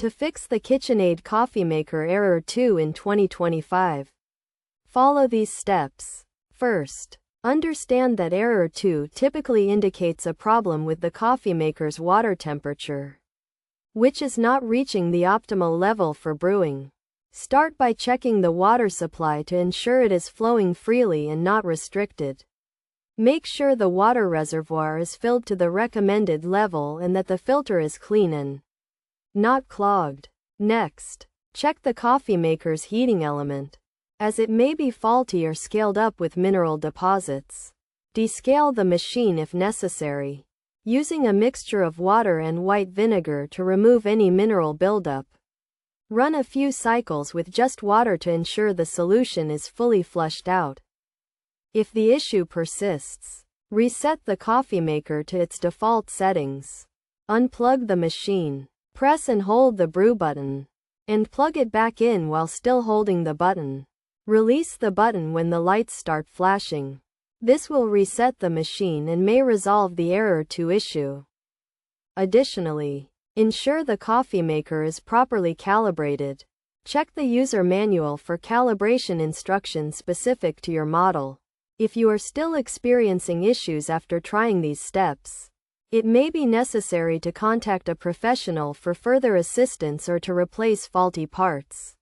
To fix the KitchenAid coffee maker error 2 in 2025. Follow these steps. First, understand that error 2 typically indicates a problem with the coffee maker's water temperature, which is not reaching the optimal level for brewing. Start by checking the water supply to ensure it is flowing freely and not restricted. Make sure the water reservoir is filled to the recommended level and that the filter is clean and not clogged. Next, check the coffee maker's heating element, as it may be faulty or scaled up with mineral deposits. Descale the machine if necessary, using a mixture of water and white vinegar to remove any mineral buildup. Run a few cycles with just water to ensure the solution is fully flushed out. If the issue persists, reset the coffee maker to its default settings. Unplug the machine. Press and hold the brew button, and plug it back in while still holding the button. Release the button when the lights start flashing. This will reset the machine and may resolve the error 2 issue. Additionally, ensure the coffee maker is properly calibrated. Check the user manual for calibration instructions specific to your model. If you are still experiencing issues after trying these steps, it may be necessary to contact a professional for further assistance or to replace faulty parts.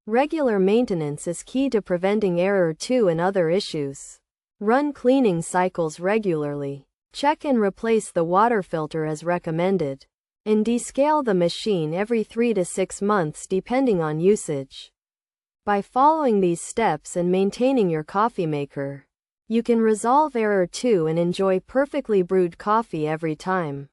Regular maintenance is key to preventing error 2 and other issues. Run cleaning cycles regularly. Check and replace the water filter as recommended, and descale the machine every 3 to 6 months depending on usage. By following these steps and maintaining your coffee maker, you can resolve error 2 and enjoy perfectly brewed coffee every time.